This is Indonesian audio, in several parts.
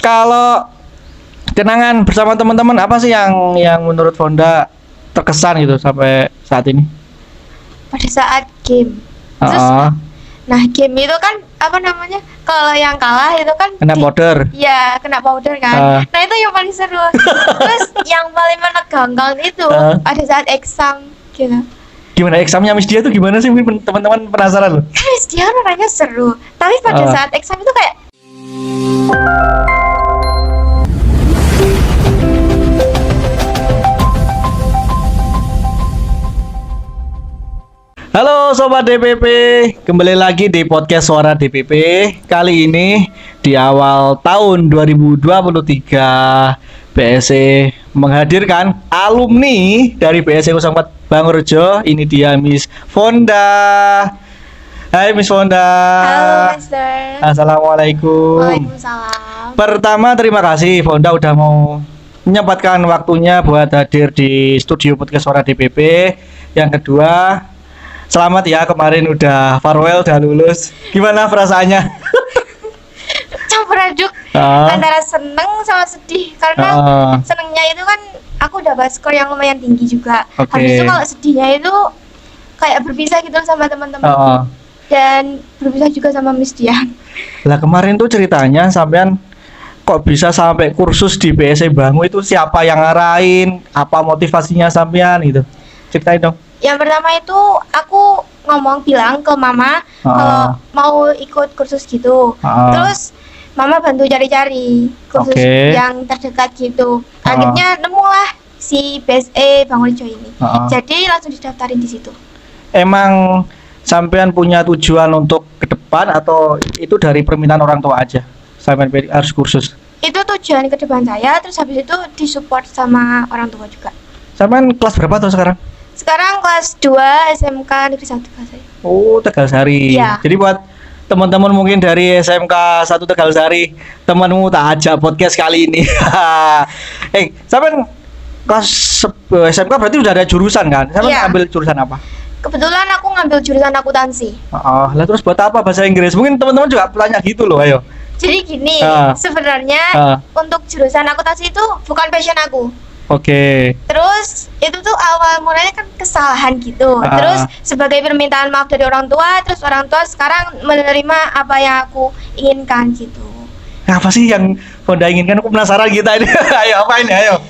Kalau kenangan bersama teman-teman apa sih yang menurut Fonda terkesan gitu sampai saat ini? Pada saat game. Terus, nah game itu kan apa namanya? Kalau yang kalah itu kan Kena powder. Iya, kena powder kan. Nah itu yang paling seru. Terus yang paling menegangkan itu pada saat exam gitu. Gimana examnya Miss Dia tuh gimana sih? Mungkin teman-teman penasaran loh. Miss Dia orangnya seru, tapi pada saat exam itu kayak Halo Sobat DPP, kembali lagi di podcast Suara DPP. Kali ini di awal tahun 2023 BSC menghadirkan alumni dari BSC 04 Bangrejo. Ini dia Miss Fonda. Hai Miss Fonda. halo Mister. Assalamualaikum. Waalaikumsalam. Pertama terima kasih Fonda udah mau menyempatkan waktunya buat hadir di studio podcast Suara DPP. Yang kedua, selamat ya kemarin udah farewell, udah lulus. Gimana perasaannya? Campur aduk antara seneng sama sedih karena senengnya itu kan aku dapat skor yang lumayan tinggi juga. Habis itu kalau sedihnya itu kayak berpisah gitu sama teman-teman dan berpisah juga sama Miss Dian. Lah kemarin tuh ceritanya sampean kok bisa sampai kursus di BSC Bangu, itu siapa yang ngarahin? Apa motivasinya sampean gitu? Ceritain dong. Yang pertama itu aku bilang ke mama kalau mau ikut kursus gitu. Terus mama bantu cari-cari kursus yang terdekat gitu. Akhirnya nemulah si BSE Bangrejo ini. Jadi langsung didaftarin di situ. Emang sampean punya tujuan untuk ke depan atau itu dari permintaan orang tua aja? Sampean harus kursus. Itu tujuan ke depan saya, terus habis itu disupport sama orang tua juga. Sampean kelas berapa tuh sekarang? Sekarang kelas 2 SMK Negeri 1 Tegalsari. Oh, Tegalsari. Iya. Jadi buat teman-teman mungkin dari SMK 1 Tegalsari, temanmu tak ajak podcast kali ini. Sampean kelas SMK berarti udah ada jurusan kan? Sampean ambil jurusan apa? Kebetulan aku ngambil jurusan akuntansi. Lah terus buat apa bahasa Inggris? Mungkin teman-teman juga tanya gitu loh, ayo. Jadi gini, sebenarnya untuk jurusan akuntansi itu bukan passion aku. Terus itu tuh awal mulanya kan kesalahan gitu. Terus sebagai permintaan maaf dari orang tua, terus orang tua sekarang menerima apa yang aku inginkan gitu. Nah, apa sih yang Fonda inginkan? Aku penasaran kita ini. Ayo apa ini? Ayo.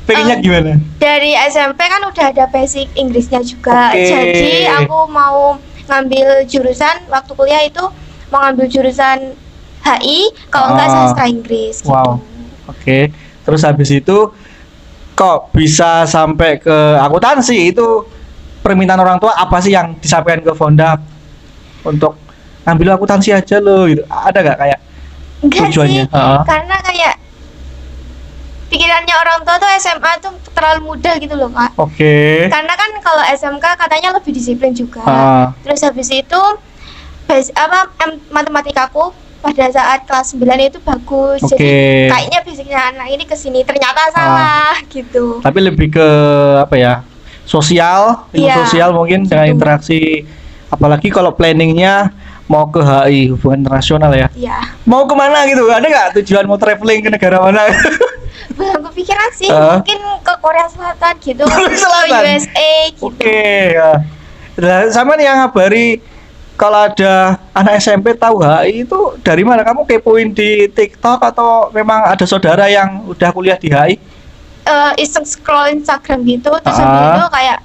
Pengennya gimana? Dari SMP kan udah ada basic Inggrisnya juga. Jadi aku mau ngambil jurusan waktu kuliah itu mau ngambil jurusan HI, kalau enggak sastra Inggris gitu. Wow. Terus habis itu kok bisa sampai ke akuntansi? Itu permintaan orang tua apa sih yang disampaikan ke Fonda untuk ambil akuntansi aja loh gitu? Ada nggak kayak enggak tujuannya? Sih, karena kayak pikirannya orang tua tuh SMA tuh terlalu mudah gitu loh Kak. Karena kan kalau SMK katanya lebih disiplin juga. Terus habis itu matematikaku pada saat kelas 9 itu bagus. Jadi kayaknya basicnya anak ini kesini ternyata salah gitu. Tapi lebih ke apa ya? Sosial, sosial mungkin gitu. Dengan interaksi, apalagi kalau planningnya mau ke HI, hubungan internasional ya. Mau kemana gitu? Ada nggak tujuan mau traveling ke negara mana? Belum kepikiran sih, mungkin ke Korea Selatan gitu, ke USA gitu. Sama yang ngabari kalau ada anak SMP tahu HI itu dari mana? Kamu kepoin di TikTok atau memang ada saudara yang udah kuliah di HI? Iseng scroll Instagram gitu, terus habis itu kayak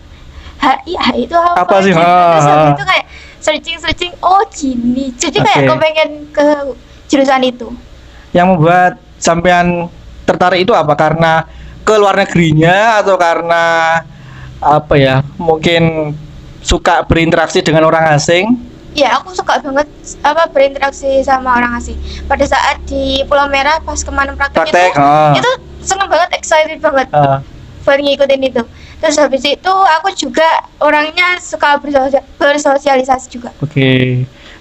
HI itu apa sih? Gitu. Terus habis itu kayak searching, oh gini. Jadi kayak kepengen ke jurusan itu. Yang membuat sampean tertarik itu apa? Karena ke luar negerinya atau karena apa ya? Mungkin suka berinteraksi dengan orang asing? Ya, aku suka banget berinteraksi sama orang asing. Pada saat di Pulau Merah pas kemarin praktek itu seneng banget, excited banget buat ngikutin itu. Terus habis itu aku juga orangnya suka bersosialisasi juga.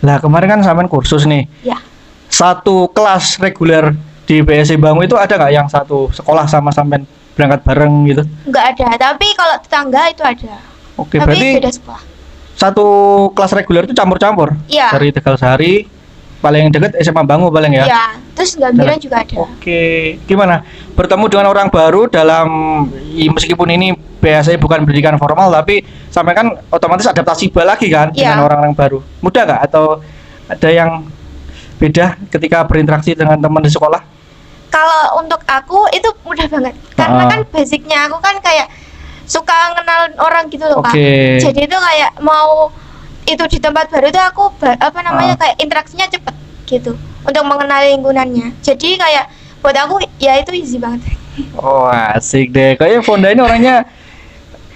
Lah kemarin kan sampean kursus nih. Satu kelas reguler di BSC Bangu itu ada nggak yang satu sekolah sama sampean berangkat bareng gitu? Nggak ada, tapi kalau tetangga itu ada. Tapi berarti beda sekolah. Satu kelas reguler itu campur-campur? Dari Tegalsari paling dekat SMA Bangu paling ya. Iya, terus Gambiran juga ada. Oke, gimana? Bertemu dengan orang baru dalam meskipun ini biasanya bukan pendidikan formal tapi sampai kan otomatis adaptasi lagi kan dengan orang-orang baru. Mudah nggak atau ada yang beda ketika berinteraksi dengan teman di sekolah? Kalau untuk aku itu mudah banget karena kan basicnya aku kan kayak suka kenal orang gitu loh Kak. Jadi itu kayak mau itu di tempat baru itu aku kayak interaksinya cepet gitu untuk mengenali lingkungannya. Jadi kayak buat aku ya itu easy banget. Oh asik deh, kayaknya Fonda ini orangnya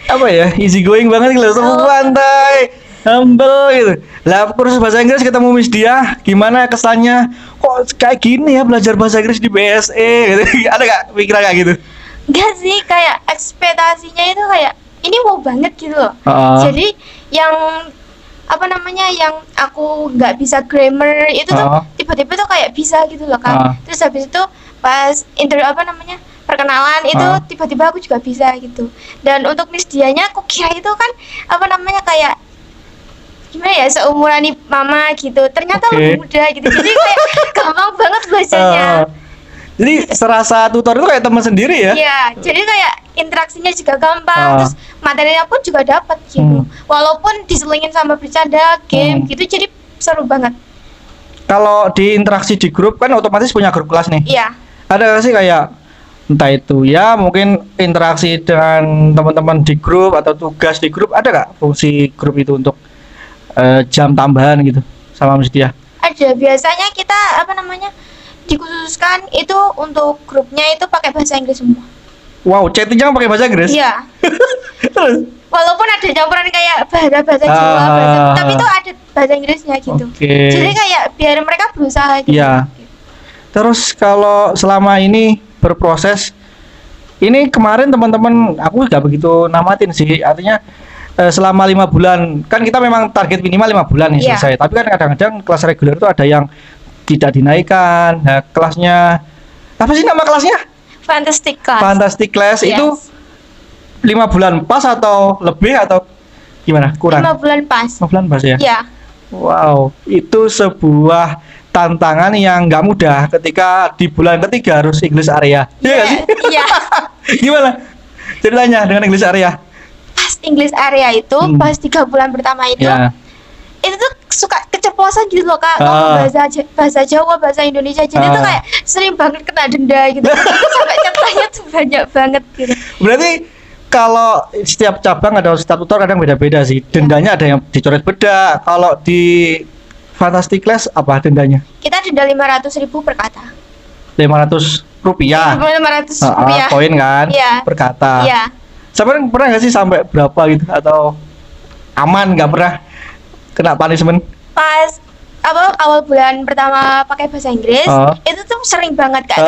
apa ya, easy going banget gitu, santai, humble gitu. Lah kursus bahasa Inggris ketemu Miss Dia, gimana kesannya? Kok kayak gini ya belajar bahasa Inggris di BSE gitu. Ada gak pikiran kayak gitu? Enggak sih, kayak ekspektasinya itu kayak ini mau banget gitu loh. Jadi yang yang aku nggak bisa grammar itu tuh tiba-tiba tuh kayak bisa gitu loh kan. Terus habis itu pas perkenalan itu tiba-tiba aku juga bisa gitu. Dan untuk Miss Dianya aku kira itu kan kayak gimana ya, seumuran nih mama gitu, ternyata lebih muda gitu, jadi kayak gampang banget bacanya. Jadi serasa tutor itu kayak teman sendiri ya? Iya, jadi kayak interaksinya juga gampang, terus materinya pun juga dapat gitu. Walaupun diselingin sama bercanda, game gitu, jadi seru banget. Kalau di interaksi di grup kan otomatis punya grup kelas nih. Iya. Ada gak sih kayak entah itu ya mungkin interaksi dengan teman-teman di grup atau tugas di grup, ada gak fungsi grup itu untuk jam tambahan gitu sama Miss Dia? Ada, biasanya kita dikhususkan itu untuk grupnya itu pakai bahasa Inggris semua. Wow, chattingnya pakai bahasa Inggris? Iya. Terus? Walaupun ada campuran kayak bahasa Jawa, tapi itu ada bahasa Inggrisnya gitu. Jadi kayak biar mereka berusaha gitu. Iya. Terus kalau selama ini berproses, ini kemarin teman-teman aku nggak begitu namatin sih, artinya selama 5 bulan kan kita memang target minimal 5 bulan nih selesai. Tapi kan kadang-kadang kelas reguler itu ada yang tidak dinaikkan. Nah, kelasnya apa sih nama kelasnya? Fantastic Class. Fantastic Class itu 5 bulan pas atau lebih atau gimana? Kurang? 5 bulan pas. 5 bulan pas ya? Iya. Wow, itu sebuah tantangan yang nggak mudah ketika di bulan ketiga harus English area. Iya sih? Iya. Gimana ceritanya dengan English area? Pas English area itu pas 3 bulan pertama itu itu tuh suka keceplosan gitu loh Kak, ngomong bahasa Jawa, bahasa Indonesia, jadi tuh kayak sering banget kena denda gitu. Sampai catanya tuh banyak banget gitu. Berarti kalau setiap cabang atau setiap tutor kadang beda-beda sih. Dendanya ada yang dicoret beda. Kalau di Fantastic Class apa dendanya? Kita denda 500.000 per kata. 500 rupiah. 500 rupiah. Koin kan? Per kata. Iya. Sampai pernah nggak sih sampai berapa gitu atau aman nggak pernah kena punishment? Pas awal bulan pertama pakai bahasa Inggris itu tuh sering banget Kak.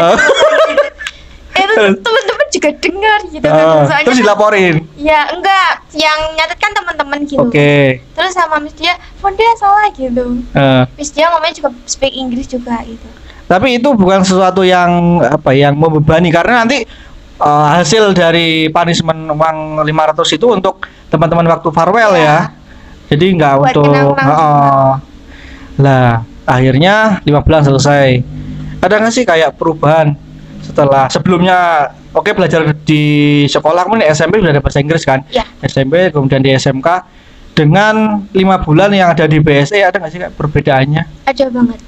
Itu teman-teman juga dengar gitu kan. Terus dilaporin? Ya enggak, yang nyatet kan teman-teman gitu. Terus sama Miss Dia, Fonda salah gitu. Miss Dia ngomongnya juga speak Inggris juga gitu. Tapi itu bukan sesuatu yang yang membebani, karena nanti hasil dari punishment uang 500 itu untuk teman-teman waktu farewell ya. Jadi enggak buat untuk lah akhirnya 5 bulan selesai. Ada nggak sih kayak perubahan setelah sebelumnya belajar di sekolah, kemudian SMP sudah ada bahasa Inggris kan? SMP kemudian di SMK dengan 5 bulan yang ada di BSE, ada nggak sih kayak perbedaannya? Ada banget.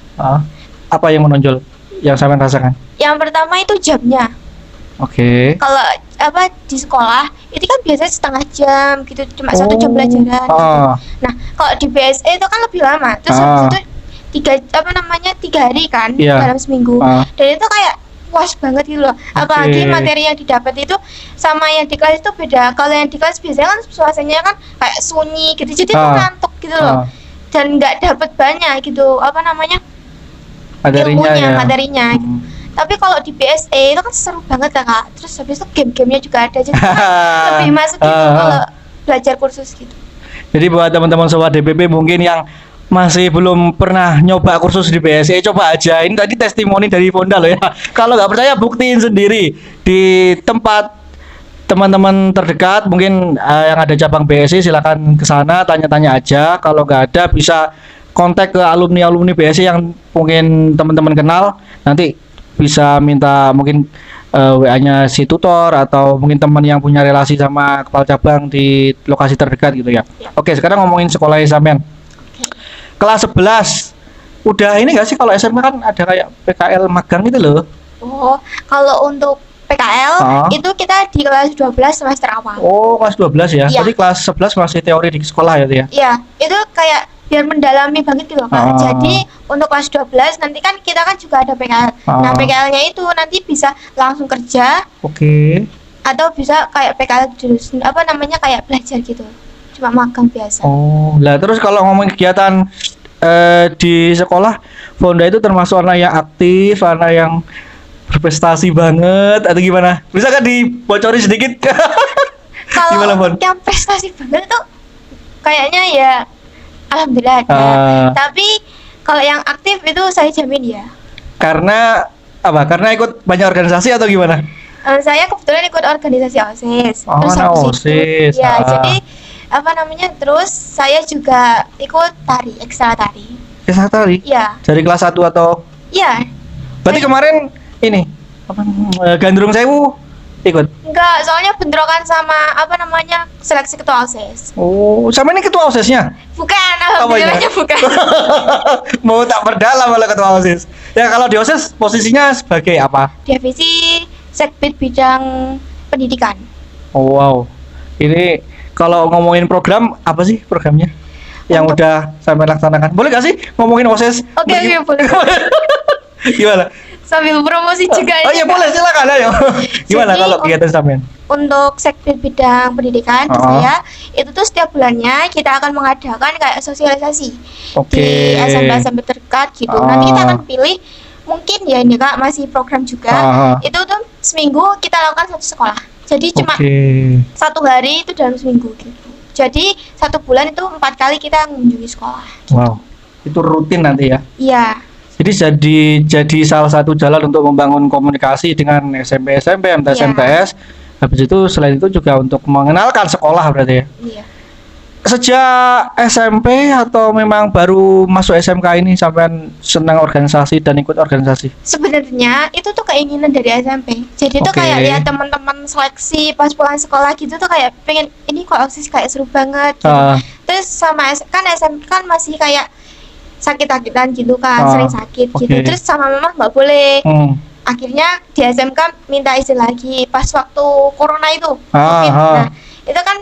Apa yang menonjol yang sampean rasakan? Yang pertama itu jamnya. Kalau di sekolah itu kan biasanya setengah jam gitu, cuma 1 jam pelajaran gitu. Nah kalau di BSE itu kan lebih lama, terus itu 3 hari kan dalam seminggu. Dan itu kayak puas banget gitu loh. Apalagi materi yang didapat itu sama yang di kelas itu beda. Kalau yang di kelas biasanya kan suasananya kan kayak sunyi gitu, jadi tuh ngantuk gitu loh. Dan nggak dapat banyak gitu materinya gitu. Tapi kalau di BSE itu kan seru banget Kak. Terus habis itu game-gamenya juga ada, jadi lebih masuk gitu kalau belajar kursus gitu. Jadi buat teman-teman sobat DPP mungkin yang masih belum pernah nyoba kursus di BSE, coba aja. Ini tadi testimoni dari Fonda loh ya. Kalau nggak percaya buktiin sendiri di tempat teman-teman terdekat, mungkin yang ada cabang BSE silakan ke sana, tanya-tanya aja. Kalau nggak ada bisa kontak ke alumni BSI yang mungkin teman-teman kenal, nanti bisa minta mungkin WA-nya si tutor atau mungkin teman yang punya relasi sama kepala cabang di lokasi terdekat gitu ya. Oke, sekarang ngomongin sekolah sampean. Kelas 11. Udah ini enggak sih kalau SMA kan ada kayak PKL magang gitu loh. Oh, kalau untuk PKL itu kita di kelas 12 semester awal. Oh, kelas 12 ya. Iya. Jadi kelas 11 masih teori di sekolah ya. Iya, itu kayak biar mendalami banget gitu loh Kak. Jadi untuk kelas 12 nanti kan kita kan juga ada PKL. Nah, PKL-nya itu nanti bisa langsung kerja. Oke. Atau bisa kayak PKL dulu, apa namanya kayak belajar gitu. Cuma magang biasa. Oh, lah terus kalau ngomongin kegiatan di sekolah, Fonda itu termasuk anak yang aktif, anak yang berprestasi banget atau gimana? Bisa kan dibocorin sedikit? Kalau Gimana, Fon? yang prestasi banget tuh kayaknya ya alhamdulillah ada. Tapi kalau yang aktif itu saya jamin ya. Karena apa? Karena ikut banyak organisasi atau gimana? Saya kebetulan ikut organisasi OSIS. Oh, terus habis OSIS. itu, ya jadi apa namanya? Terus saya juga ikut tari, ekstra tari. Ekstra tari? Iya. Dari kelas 1 atau? Iya. Berarti kemarin ini apa Gandrung Sewu ikut? Enggak, soalnya bentrokan sama apa namanya? Seleksi ketua OSIS. Oh, sama ini ketua OSIS-nya? Bukan, alhamdulillahnya bukan. Mau tak berdalam oleh ketua OSIS. Ya kalau di OSIS posisinya sebagai apa? Divisi Sekbid bidang pendidikan. Oh, wow. Ini kalau ngomongin program, apa sih programnya yang udah sampai laksanakan? Boleh gak sih ngomongin OSIS? Oke, boleh. Gimana? Sambil promosi juga. Oh iya boleh, silakan ayo. Gimana Jadi, kalau kegiatan sampean? Untuk Sekbid bidang pendidikan di saya itu tuh setiap bulannya kita akan mengadakan kayak sosialisasi di SMP terdekat gitu. Nanti kita akan pilih, mungkin ya ini Kak masih program juga. Itu tuh seminggu kita lakukan satu sekolah. Jadi cuma satu hari itu dalam seminggu gitu. Jadi satu bulan itu 4 kali kita mengunjungi sekolah. Gitu. Wow, itu rutin nanti ya? Iya. Jadi jadi salah satu jalan untuk membangun komunikasi dengan SMP, MTS. Habis itu selain itu juga untuk mengenalkan sekolah berarti ya? Iya. Sejak SMP atau memang baru masuk SMK ini sampean senang organisasi dan ikut organisasi? Sebenarnya itu tuh keinginan dari SMP. Jadi tuh kayak lihat teman-teman seleksi pas pulang sekolah gitu tuh kayak pengen ini kok OSIS kayak seru banget gitu. Terus sama kan SMP kan masih kayak sakit-sakitan gitu kan, sering sakit gitu. Terus sama mama nggak boleh. Akhirnya di SMK minta izin lagi pas waktu corona itu. Nah, itu kan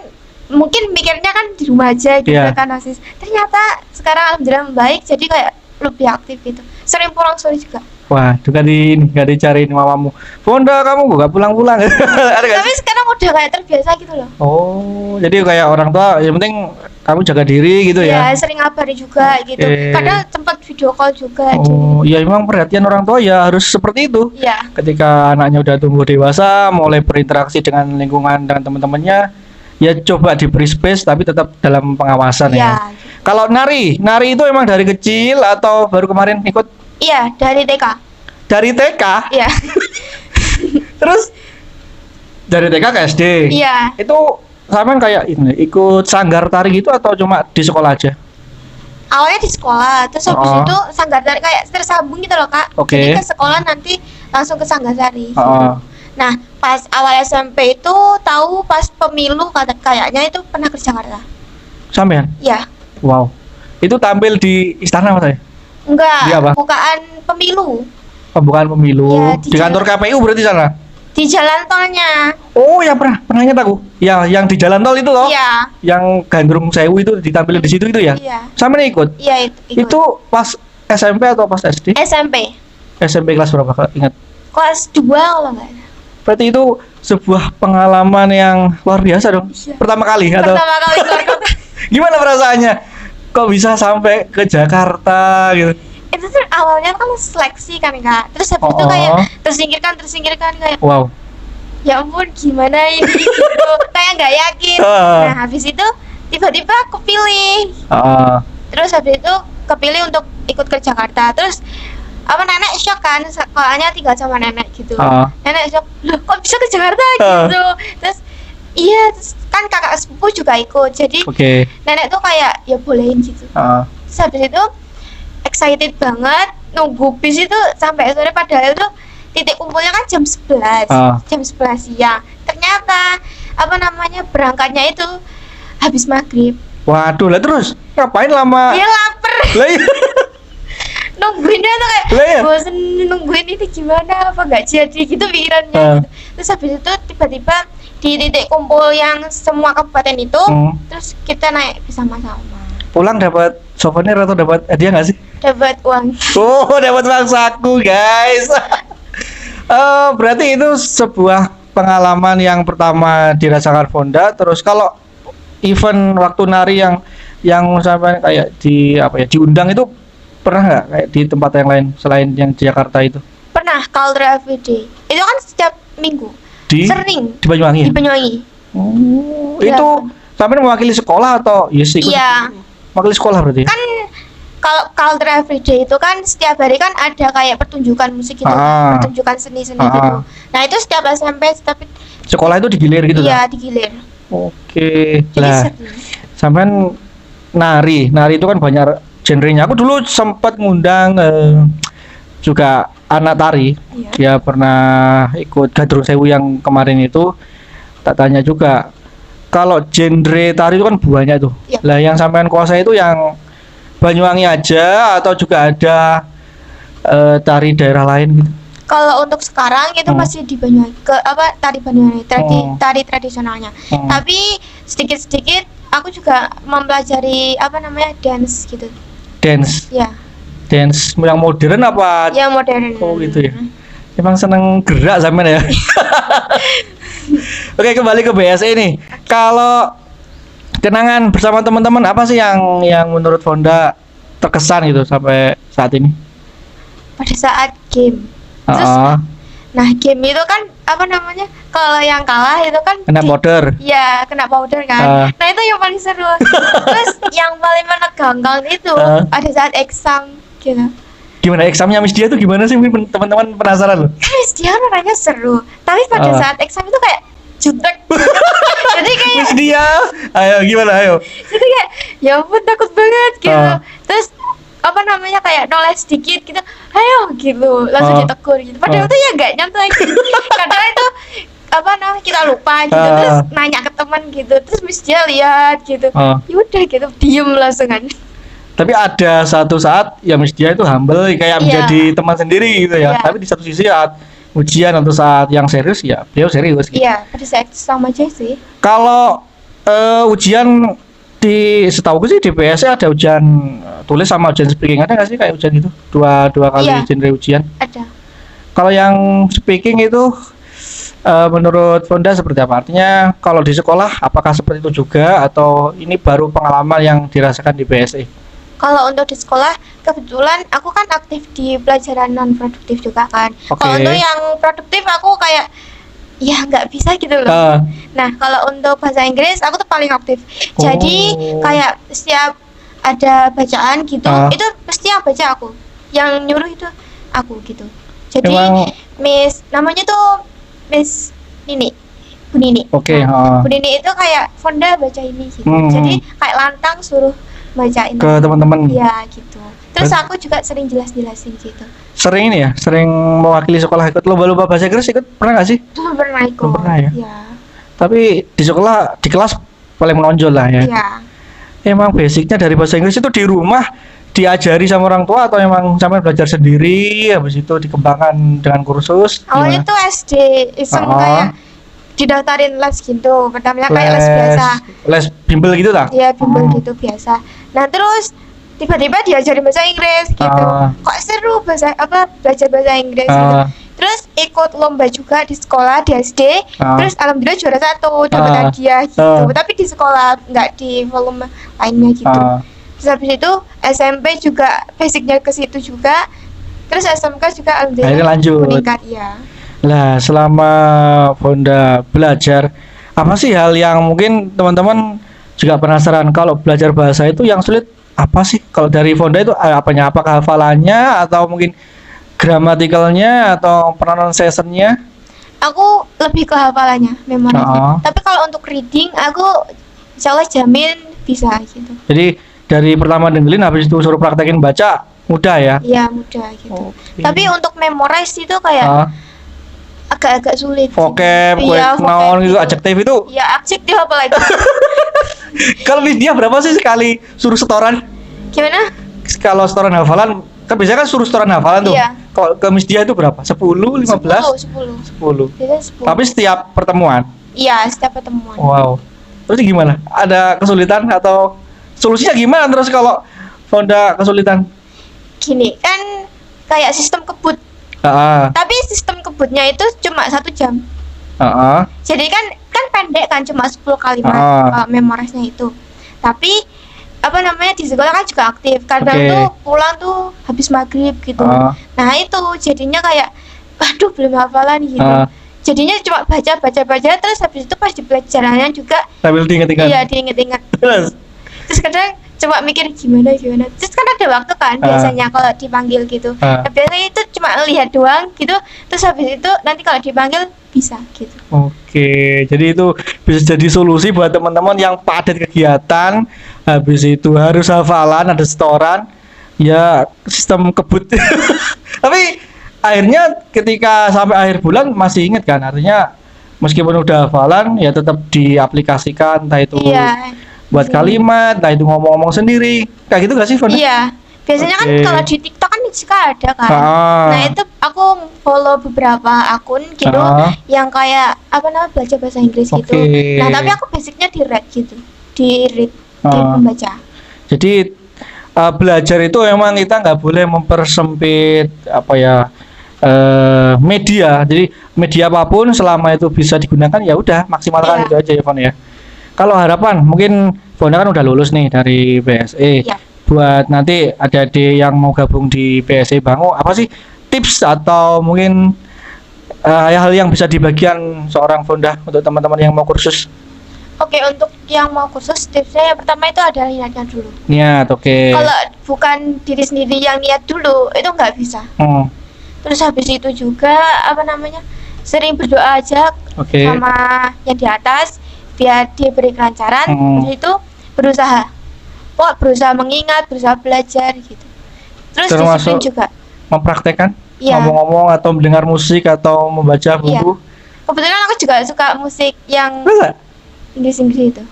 mungkin mikirnya kan di rumah aja gitu kan OSIS. Ternyata sekarang alhamdulillah membaik, jadi kayak lebih aktif gitu. Sering pulang sore juga. Wah, juga nggak dicariin mamamu. Fonda kamu nggak pulang-pulang. Tapi sekarang udah kayak terbiasa gitu loh. Oh, jadi kayak orang tua yang penting kamu jaga diri gitu ya? Iya, sering ngabari juga gitu. Kadang sempat video call juga. Oh, ya memang perhatian orang tua ya harus seperti itu. Iya. Ketika anaknya udah tumbuh dewasa, mulai berinteraksi dengan lingkungan dan teman-temannya, ya coba diberi space tapi tetap dalam pengawasan ya. Kalau nari itu emang dari kecil atau baru kemarin ikut? Iya, dari TK. Dari TK? Iya. Terus dari TK ke SD? Iya. Itu sampean kayak ini ikut sanggar tari gitu atau cuma di sekolah aja? Awalnya di sekolah, terus habis itu sanggar tari kayak tersambung gitu loh Kak. Jadi ke sekolah nanti langsung ke sanggar tari. Nah, pas awal SMP itu tahu pas pemilu kayaknya itu pernah ke Jakarta. Sampean? Iya. Wow. Itu tampil di istana Mas? Enggak, bukaan pemilu. Pembukaan pemilu. Ya, di kantor KPU berarti sana? Di jalan tolnya. Oh, ya pernah ingat aku. Ya, yang di jalan tol itu loh. Iya. Yang Gandrung Sewu itu ditampilin di situ itu ya? Iya. Sampean ikut? Iya, ikut. Itu pas SMP atau pas SD? SMP. SMP kelas berapa kalau ingat? Kelas 2 kalau enggak. Berarti itu sebuah pengalaman yang luar biasa dong. Iya. Pertama kali atau? Pertama kali keluar kota. Gimana perasaannya? Kok bisa sampai ke Jakarta gitu? Itu tuh awalnya kan seleksi kan Kak. Terus habis itu kayak tersingkirkan kayak. Wow. Ya ampun gimana ini gitu. Kayak nggak yakin. Nah habis itu tiba-tiba kepilih. Terus habis itu kepilih untuk ikut ke Jakarta. Terus apa nenek shock kan, soalnya tinggal sama nenek gitu. Nenek shock, loh kok bisa ke Jakarta gitu. Terus iya, terus kan kakak sepupu juga ikut. Jadi nenek tuh kayak ya bolehin gitu. Terus habis itu excited banget nunggu bis itu sampai sore, padahal itu titik kumpulnya kan jam 11. Jam 11 siang. Ternyata berangkatnya itu habis maghrib. Waduh, lah terus ngapain lama? Dia lapar. Lah iya. Nungguinnya tuh kayak Lah iya. bosen nungguin ini gimana, apa nggak jadi gitu pikirannya. Terus habis itu tiba-tiba di titik kumpul yang semua kabupaten itu, terus kita naik bersama-sama. Pulang dapat souvenir atau dapat hadiah nggak sih? Dapat uang. Oh, dapat uang saku, guys. Berarti itu sebuah pengalaman yang pertama dirasakan Fonda. Terus kalau event waktu nari yang sampai kayak diundang itu pernah nggak kayak di tempat yang lain selain yang di Jakarta itu? Pernah, Culture Everyday. Itu kan setiap minggu. Sering. Di Banyuwangi. Di Banyuwangi. Oh, Ya. itu sampai mewakili sekolah atau yes ikut? Iya. Mewakili sekolah berarti? Kan kalau Culture Everyday itu kan setiap hari kan ada kayak pertunjukan musik gitu, pertunjukan seni-seni gitu. Nah itu setiap SMP, tapi sekolah itu digilir gitu? Iya, digilir. Oke. Jadi Lah, sering. sampean nari itu kan banyak genrenya. Aku dulu sempat ngundang juga anak tari. Iya. Dia pernah ikut Gadrung Sewu yang kemarin itu. Tak tanya juga, kalau genre tari itu kan banyak tuh. Iya. Lah yang sampean kuasai itu yang Banyuwangi aja atau juga ada tari daerah lain gitu? Kalau untuk sekarang itu masih di Banyuwangi, tari Banyuwangi, tari tradisionalnya. Tapi sedikit-sedikit aku juga mempelajari dance gitu. Dance. Ya. Dance yang modern apa? Ya modern. Oh gitu ya. Emang seneng gerak sampean ya. Oke, kembali ke BSE nih. Kalau kenangan bersama teman-teman apa sih yang menurut Fonda terkesan gitu sampai saat ini? Pada saat game. Terus, nah game itu kan kalau yang kalah itu kan kena powder. Iya, kena powder kan. Nah itu yang paling seru. Terus yang paling menegangkan itu pada saat exam gitu. Gimana examnya Miss Dia tuh gimana sih? Mungkin teman-teman penasaran loh. Miss Dia orangnya seru, tapi pada saat exam itu kayak jutek. Jadi kayak Miss Dia, ayo gimana ayo. jadi kayak ya ampun takut banget gitu. Terus kayak noleh sedikit gitu, ayo gitu langsung ditegur gitu. Padahal itu ya nggak nyantai. Kadang itu kita lupa gitu, terus nanya ke teman gitu, terus Miss Dia lihat gitu, yaudah gitu diem langsung kan. Tapi ada satu saat ya Miss Dia itu humble kayak menjadi teman sendiri gitu ya. Tapi di satu sisi saat ujian atau saat yang serius ya beliau serius gitu. Iya, pada saat sama aja sih. Kalau ujian setahu gue sih di PSE ada ujian tulis sama ujian speaking, ada nggak sih kayak ujian itu dua kali genre ujian? Ada. Kalau yang speaking itu menurut Fonda seperti apa? Artinya kalau di sekolah apakah seperti itu juga atau ini baru pengalaman yang dirasakan di PSE? Kalau untuk di sekolah kebetulan aku kan aktif di pelajaran non produktif juga kan. Kalau untuk yang produktif aku kayak ya nggak bisa gitu loh. Nah kalau untuk bahasa Inggris aku tuh paling aktif. Jadi kayak setiap ada bacaan gitu, itu pasti yang baca aku, yang nyuruh itu aku gitu. Jadi Miss namanya tuh Miss Nini, Bu Nini. Bu Nini itu kayak Fonda baca ini gitu. Jadi kayak lantang suruh bacain ke teman-teman. Iya gitu. Terus aku juga sering jelasin gitu. Sering ini ya, sering mewakili sekolah ikut lomba-lomba bahasa Inggris ikut pernah nggak sih? Belum pernah ikut. Belum pernah ya? Iya. Tapi di sekolah, di kelas paling menonjol lah ya. Iya. Emang basicnya dari bahasa Inggris itu di rumah diajari sama orang tua atau emang sampai belajar sendiri, habis itu dikembangkan dengan kursus? Awalnya tuh SD iseng kayak didaftarin les gitu, pertamanya kayak les biasa. Les bimbel gitu tak? Iya, bimbel gitu biasa. Nah terus tiba-tiba diajarin bahasa Inggris gitu. Kok seru belajar bahasa Inggris gitu. Terus ikut lomba juga di sekolah di SD. Terus alhamdulillah juara 1, dapat hadiah gitu. Tapi di sekolah, nggak di volume lainnya gitu. Terus habis itu SMP juga basicnya ke situ juga. Terus SMK juga alhamdulillah meningkat ya. Lah selama Fonda belajar, apa sih hal yang mungkin teman-teman juga penasaran kalau belajar bahasa itu yang sulit apa sih? Kalau dari Fonda itu apanya? Apakah hafalannya atau mungkin gramatikalnya atau pronunciation-nya? Aku lebih ke hafalannya, memorinya. Tapi kalau untuk reading aku insyaallah jamin bisa gitu. Jadi dari pertama dengerin habis itu suruh praktekin baca mudah ya. Iya mudah gitu. Oke. Tapi untuk memorize itu kayak Ah, agak-agak sulit. vocab, Iya, noun gitu, gitu. adjektif itu. Iya adjektif apa lagi? Kalau Miss Dia berapa sih sekali suruh setoran? Gimana? Kalau setoran hafalan, kan biasanya kan suruh setoran hafalan tuh. Iya. Kalau ke Miss Dia itu berapa? 10, 15? 10. 10. Biasanya 10. Tapi setiap pertemuan. Iya setiap pertemuan. Wow. Terus gimana? Ada kesulitan atau solusinya gimana terus kalau Fonda kesulitan? Gini kan kayak sistem kebut. Heeh. Tapi sistem kebutnya itu cuma 1 jam. Heeh. Jadi kan pendek kan cuma 10 kalimat Ah. memorisnya itu. Tapi apa namanya di sekolah kan juga aktif. Kadang Oke. tuh pulang tuh habis maghrib gitu. Ah. Nah itu jadinya kayak waduh belum hafalan gitu. Ah. Jadinya cuma baca terus habis itu pas di pelajarannya juga Sambil diinget-inget. iya diinget-inget. Terus. Terus kadang cuma mikir gimana. Terus kan ada waktu kan Ah. biasanya kalau dipanggil gitu. Ah. Nah, biasanya itu cuma lihat doang gitu. Terus habis itu nanti kalau dipanggil bisa gitu. Oke, jadi itu bisa jadi solusi buat teman-teman yang padat kegiatan, habis itu harus hafalan, ada setoran, ya sistem kebut. Tapi akhirnya ketika sampai akhir bulan masih ingat kan, artinya meskipun udah hafalan ya tetap diaplikasikan, entah itu Iya. buat kalimat, entah itu ngomong-ngomong sendiri, kayak gitu gak sih, Fonda? Iya. Biasanya kan Oke. kalau di TikTok kan suka ada kan. Ah. Nah, itu aku follow beberapa akun gitu Ah. yang kayak apa namanya belajar bahasa Inggris gitu. Oke. Nah, tapi aku basicnya di read gitu. Di read, di Ah. membaca. Jadi belajar itu memang kita nggak boleh mempersempit apa ya media. Jadi media apapun selama itu bisa digunakan ya udah maksimalkan Iya. itu aja ya Von ya. Kalau harapan mungkin Von kan udah lulus nih dari BSE. Iya. Buat nanti adik-adik yang mau gabung di BSE Bango apa sih tips atau mungkin hal yang bisa dibagikan seorang Fonda untuk teman-teman yang mau kursus? Oke, untuk yang mau kursus tipsnya yang pertama itu adalah niatnya dulu. Niat, oke. Kalau bukan diri sendiri yang niat dulu itu nggak bisa. Hmm, Terus habis itu juga apa namanya sering berdoa aja oke. sama yang di atas biar diberi kelancaran. Terus itu berusaha mengingat, berusaha belajar gitu. Terus Termasuk disiplin juga. Mempraktekkan Iya. ngomong-ngomong atau mendengar musik atau membaca buku. Kebetulan aku juga suka musik yang Bisa. Inggris itu.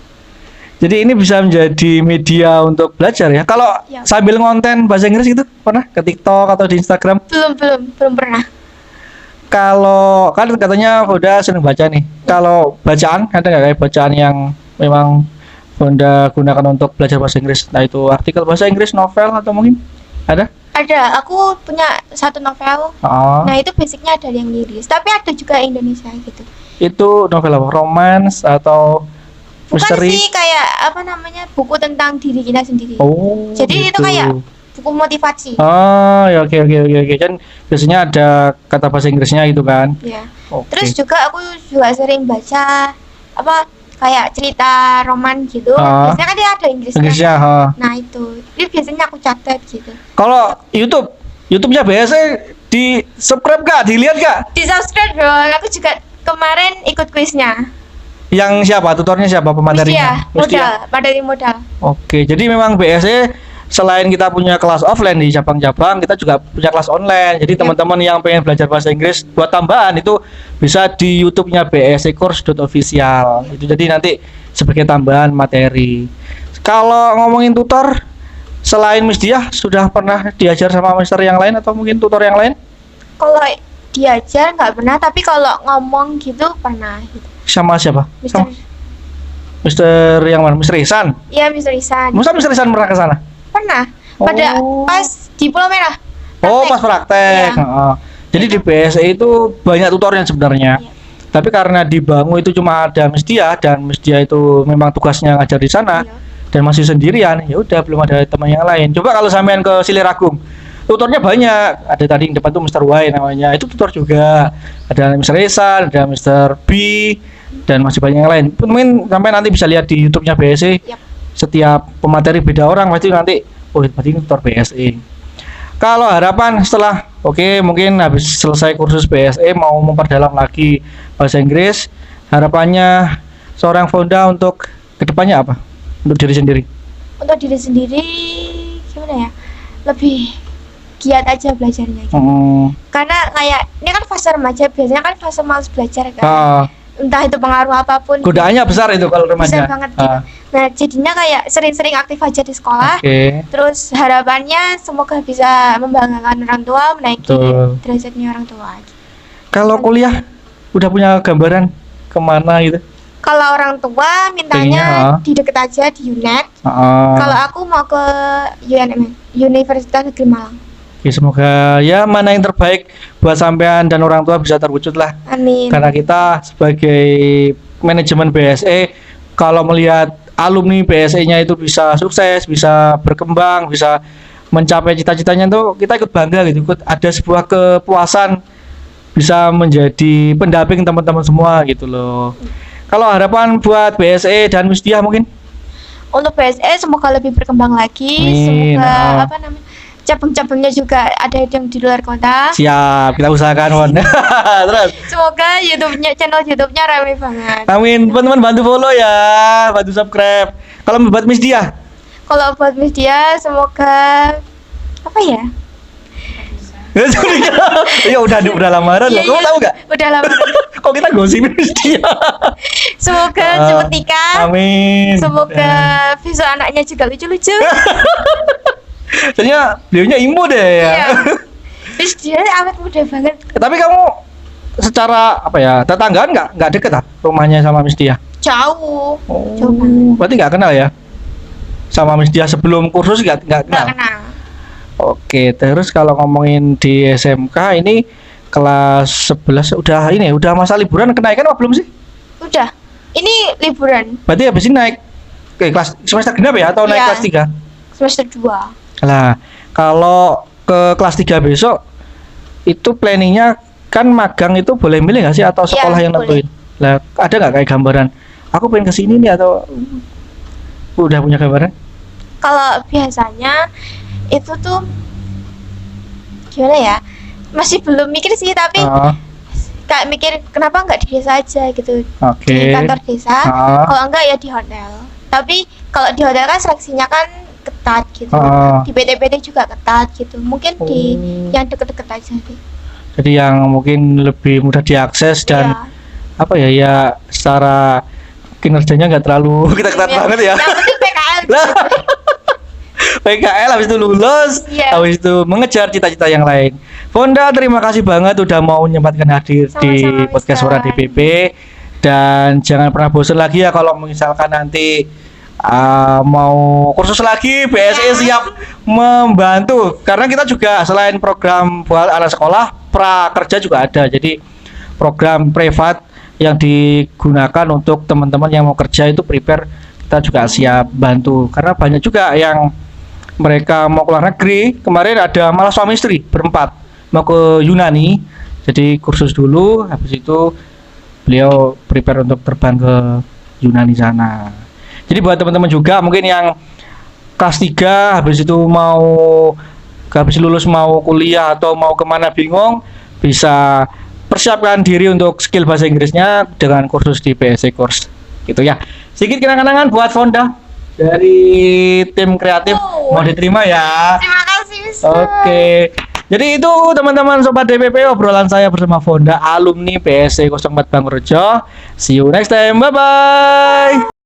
Jadi ini bisa menjadi media untuk belajar ya. Kalau Iya. sambil ngonten bahasa Inggris gitu pernah ke TikTok atau di Instagram? Belum pernah. Kalau kan katanya Fonda seneng baca nih. Kalau bacaan ada nggak kayak bacaan yang memang Fonda gunakan untuk belajar bahasa Inggris? Nah itu artikel bahasa Inggris, novel atau mungkin ada? Ada, aku punya satu novel. Oh, Nah, itu basicnya ada yang Inggris, tapi ada juga Indonesia gitu. itu novel apa? Romance atau Bukan misteri? sih kayak apa namanya buku tentang diri kita sendiri. Oh, Jadi itu gitu. kayak buku motivasi. Oh, ya oke. Kan biasanya ada kata bahasa Inggrisnya gitu kan. Ya. Oke. Terus juga aku juga sering baca apa kayak cerita roman gitu. Ah. Biasanya kan dia ada Inggrisnya. Inggrisnya, ha. Nah, itu biasanya aku catat gitu. Kalau YouTube-nya biasa di subscribe gak? Dilihat gak? Di subscribe dong. Aku juga kemarin ikut kuisnya. Yang siapa? Tutornya siapa? Pematerinya? Materi modal. Oke, jadi memang BSE selain kita punya kelas offline di cabang-cabang, kita juga punya kelas online. Jadi teman-teman yang pengen belajar bahasa Inggris buat tambahan itu bisa di YouTube-nya BSE course.official. Itu jadi nanti sebagai tambahan materi. Kalau ngomongin tutor, selain Miss Diah sudah pernah diajar sama mister yang lain atau mungkin tutor yang lain? Kalau diajar nggak pernah, tapi kalau ngomong gitu pernah gitu. Sama siapa? Mister, Sama Mister yang mana? Mister Ihsan. iya Mister Isan. Masa Mister Ihsan pernah ke sana? Pernah. Pada Oh. pas di Pulau Merah. Oh, Praktek. pas praktek. Iya. Heeh. Jadi di BSE itu banyak tutornya sebenarnya. Iya. Tapi karena di Bangu itu cuma ada Miss Dia dan Miss Dia itu memang tugasnya ngajar di sana Iya. dan masih sendirian, ya udah belum ada teman yang lain. Coba kalau sampean ke Siliragung, tutornya banyak. Ada tadi yang depan tuh Mr. Y namanya, itu tutor juga. Ada Mr. Ihsan, ada Mr. B dan masih banyak yang lain. Mungkin sampai nanti bisa lihat di YouTube-nya BSE. Yap. Setiap pemateri beda orang pasti nanti oh berarti ini tutor BSE. Kalau harapan setelah mungkin habis selesai kursus BSE mau memperdalam lagi bahasa Inggris, harapannya seorang Fonda untuk kedepannya apa? Untuk diri sendiri. Untuk diri sendiri gimana ya? Lebih giat aja belajarnya gitu. Karena kayak ini kan fase remaja, biasanya kan fase malas belajar kan. Entah itu pengaruh apapun. Godaannya besar itu kalau remaja. Besar banget gitu. Nah, jadinya kayak sering-sering aktif aja di sekolah. Terus harapannya semoga bisa membanggakan orang tua, menaiki derajatnya orang tua. Kalau kuliah udah punya gambaran kemana gitu? Kalau orang tua mintanya di deket aja di UNED. Kalau aku mau ke UNM, Universitas Negeri Malang. Ya, semoga ya mana yang terbaik buat sampean dan orang tua bisa terwujud lah. Amin. Karena kita sebagai manajemen BSE kalau melihat alumni BSE-nya itu bisa sukses, bisa berkembang, bisa mencapai cita-citanya tuh kita ikut bangga gitu, ikut ada sebuah kepuasan bisa menjadi pendamping teman-teman semua gitu loh. Kalau harapan buat BSE dan Misdiah mungkin? Untuk BSE semoga lebih berkembang lagi. Semoga apa namanya? Cabang-cabangnya juga ada yang di luar kota. Siap, kita usahakan Won. Terus semoga channel YouTube-nya ramai banget. Amin. Teman-teman bantu follow ya, bantu subscribe. Kalau buat Misdiah? Kalau buat Misdiah semoga apa ya? Ya udah lamaran loh. Kamu tahu enggak? Udah lamaran. Kok kita gosipin Misdiah? Semoga cepat nikah. Amin. Semoga besok anaknya juga lucu-lucu. Soalnya beliaunya imut deh ya. Terus dia awet muda banget. Tapi kamu secara apa ya, tetanggaan nggak deket lah rumahnya sama Misdiah? Jauh. Jauh banget. Berarti nggak kenal ya sama Misdiah sebelum kursus nggak kenal? Nggak kenal. Oke, terus kalau ngomongin di SMK ini kelas 11 udah masa liburan kenaikan apa belum sih? Udah. Ini liburan. Berarti habis ini naik ke kelas semester genap ya atau naik kelas 3? Semester 2. Nah, kalau ke kelas 3 besok itu planningnya kan magang itu boleh milih nggak sih atau sekolah yang nentuin? Lah, ada nggak kayak gambaran? Aku pengen ke sini nih atau udah punya gambaran? Kalau biasanya itu tuh gimana ya? Masih belum mikir sih tapi kayak mikir kenapa nggak di desa aja gitu. Di kantor desa. Kalau enggak ya di hotel. Tapi kalau di hotel kan seleksinya kan ketat gitu. Di PT-PT juga ketat gitu. Mungkin di yang deket-deket aja deh. Jadi yang mungkin lebih mudah diakses dan apa ya secara kinerjanya nggak terlalu kita ketat banget ya. Yang penting PKL. PKL habis itu lulus, habis itu mengejar cita-cita yang lain. Fonda terima kasih banget udah mau menyempatkan hadir di podcast Suara DPP dan jangan pernah bosan lagi ya kalau misalkan nanti mau kursus lagi BSE siap membantu karena kita juga selain program buat anak sekolah prakerja juga ada, jadi program privat yang digunakan untuk teman-teman yang mau kerja itu prepare kita juga siap bantu karena banyak juga yang mereka mau keluar negeri. Kemarin ada malah suami istri berempat mau ke Yunani, jadi kursus dulu habis itu beliau prepare untuk terbang ke Yunani sana. Jadi buat teman-teman juga mungkin yang kelas 3 habis itu habis lulus mau kuliah atau mau kemana bingung, bisa persiapkan diri untuk skill bahasa Inggrisnya dengan kursus di BSE Course gitu ya. Sedikit kenang-kenangan buat Fonda dari tim kreatif mau diterima ya. Terima kasih. Oke. Jadi itu teman-teman Sobat DPP obrolan saya bersama Fonda alumni BSE 04 Bangrejo. See you next time. Bye bye.